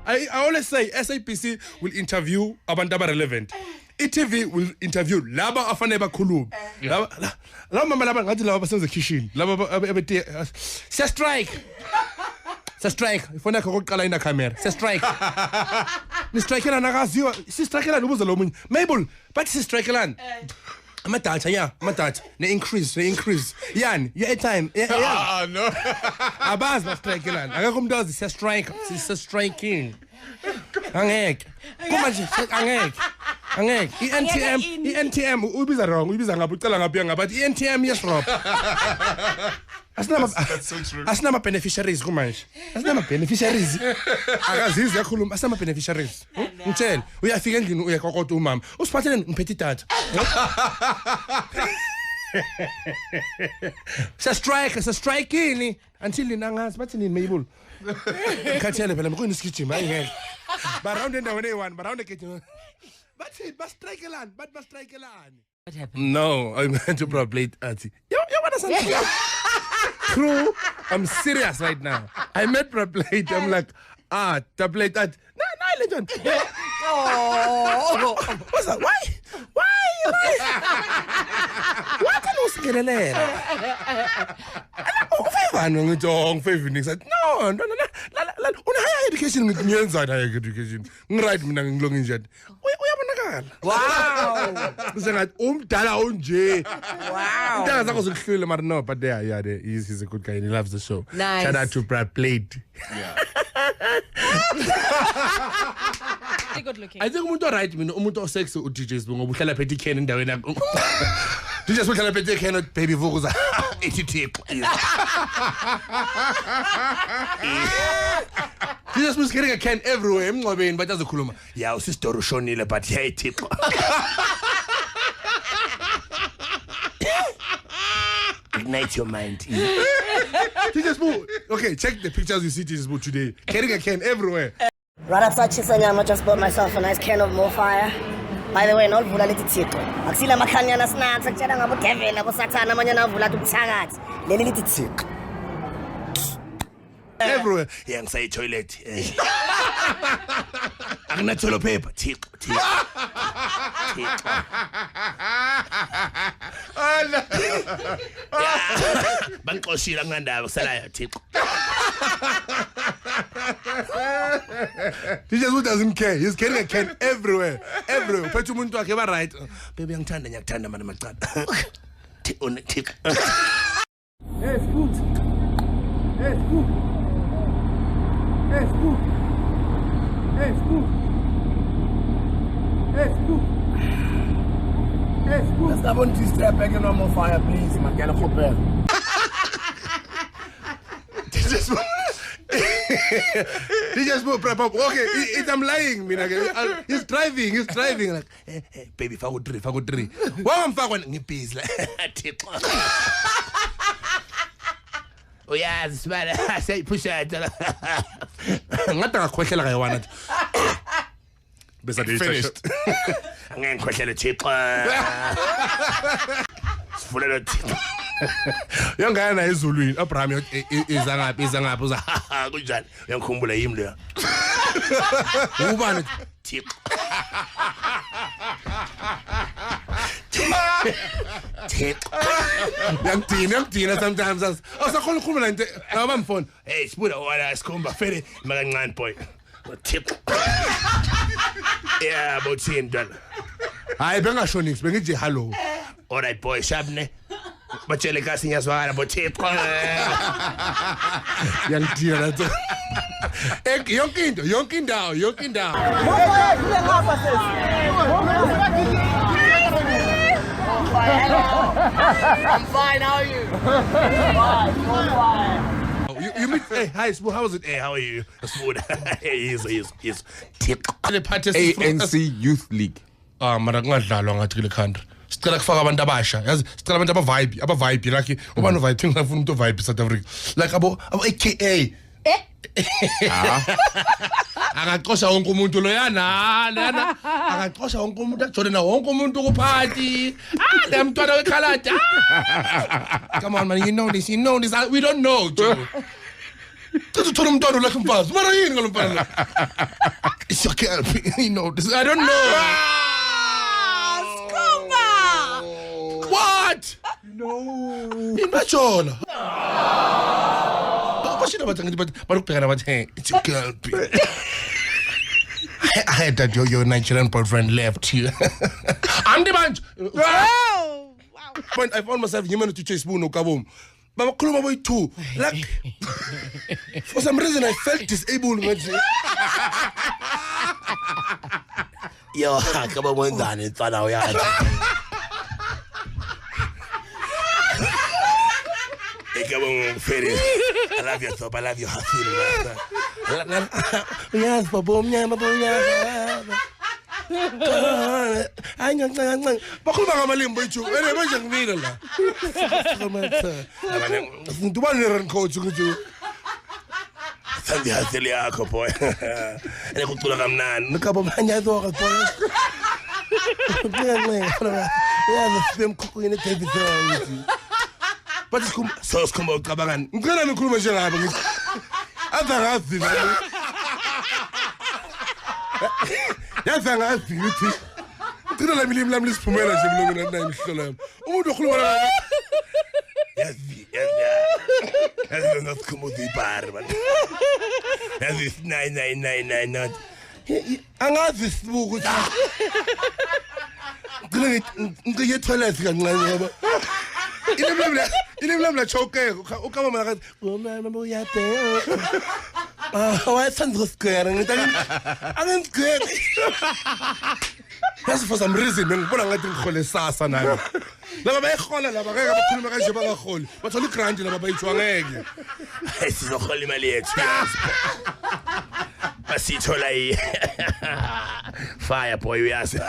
I always say SABC will interview abantu abarelevant. ETV will interview laba afanele bakhulume. Laba mama laba ngathi laba basenze kitchen. Laba abete siya strike. Siya strike. Ifona yakho kokuqala ina camera. Siya strike. Ni strikeela nakaziwa. Si strikeela ubuza lo munye. Mabel, bathi si strikeelani. Amadata amadata ne-increase yani ye-airtime no abazi bastrikeelani akekho umuntu ozi siya-striking angeke kumanje angeke i-NTM uyibiza wrong uyibiza ngapha ucela ngapha ngabathi i-NTM yes-rob asinama beneficiaries kumanje asinama beneficiaries akazizi yakhuluma asinama beneficiaries ngitshela uyafika endlini uyakokota umama usiphathele ngiphethe idatha sa-strike until ninangazi bathi nini Mabel ngikhathele phela mkhona isigijima ayingeke baround endaweni eyi-1 baround egijima bathi bastrikeelani bathi bastrikeelani no I meant to probably athi yabona something Crew, I'm serious right now. I met Praplate. I'm like, Praplate. No, legend. Oh, what's that? Why? What can you say? No. Higher education. Education. Right, wow. Wow. No, but he's a good guy. He loves the show. Nice. Shout out to Brad Plate. Yeah. Good looking. I think umuntu right mina umuntu osexy uDJs ngoba uhlala phethe ican endaweni yakho. DJs uhlala phethe ican baby vukuza ethi tip. DJs must carry a can everywhere emncobeni bathi azokhuluma. Yeah, usisitoro ushonile but hey tip. Ignite your mind. DJs okay, check the pictures you see DJs today. Carrying a can everywhere. Right after Chisanyama, just bought myself a nice can of more fire. By the way, not vula leti tiko. Aksila makanyana snacks, akchana ngabo Kevin, ngabo Satana manyana vula tu tsagat. Leli leti tiko. Everywhere. Yeah, say toilet. I'm not toilet paper. Tick. Oh no. Bankoshila ngandaba salayo tick. He just doesn't care. He's carrying a can everywhere. Phethe umuntu wakhe ba right. Baby ngiyakuthanda mana macala. Tick on the tick. Hey, Scoot. Let's have one strap back and no more fire, please. My girl, copper. He just prep up. Okay, I'm lying. He's driving. Like, hey, baby, fago 3. Why am I ngibhizi la? Oh yeah, smart. I say push it. Ngathi ngakhohlela kayiwana. Bese Finished. Angeke ngikhohlele Thixo. Sifulela Thixo. Yongana ezulwini Abraham iza ngaphi uza kunjani uyangikhumbula yimi leyo. Ubani Thixo. Yangidina sometimes awusakhona ukukhuluma nje abamfoni hey sibuda wala sikhomba fere makancane boy tip yeah bothi ndala hayi bengashonix bengithi hello all right boy shabne batshele kasi ngiyazwakala bothi yangidina lathi yonke indawo I'm fine, how are you? Fine. You meet, hey, hi, Smooth, how was it? Hey, how are you? Smooth. Hey, he's tip. ANC Youth League. Mara kungadlalwa ngathi kule country. Sicela kufaka abantu abasha. Yazi, sicela abantu aba-vibe like ubani vibe thina ngifuna umuntu vibe South Africa. Like abo AKA. Angaqosha wonke umuntu loyana angaqosha wonke umuntu ajole na wonke umuntu kuphathi le mntwana wekhalada come on man you know this we don't know Joe Cause uthola umntwana ulahla umfazi. Mara yini ngalomfana lo? It's your girl. You know this. I don't know. What? No. Imagine. Bashina bathi ngithi balukubhekana bathi hey, it's your girl. I heard that your Nigerian boyfriend left you. I'm the man. Oh, wow. Point, I found myself human to chase Boone Kabum. But Kuluma boy too. Like for some reason I felt disabled. Yo, come on, one down in front of you. Come on, Ferry. I love your top. I love your hustle. Yes, Babum, Bakul mga malimboy chu. Ano ba siyang nila la? Tuman niran coach ko chu. Sandi hasili ako po. Ano kung tulak am nan? Nakapamanya to ako po. Yan, film ko ko yung television. Pati sos kumbaw kabangan. Ang kaya namin kuluma siya na habang. At ang asin. Yaza ngazi ngithi ngicina la milimi lami lisiphumela nje mlungwana nayi mhlola yami umuntu okhuluma la yazi ngasikhumuza ibhari man yazi 9999 angazi sibuku ukuthi ngike toilet kancane ngoba ilimi lami la choke ukama mara ngomama uyade wayathanda ukusigwera ngithi angensigwera That's for some reason ngibona ngathi ngihole sasa nami laba bayihola laba ngeke bakhuluma kanje bangaholi bathola igrant laba bayithwa ngeke sizohola imali yethu basithola fire boy uyazi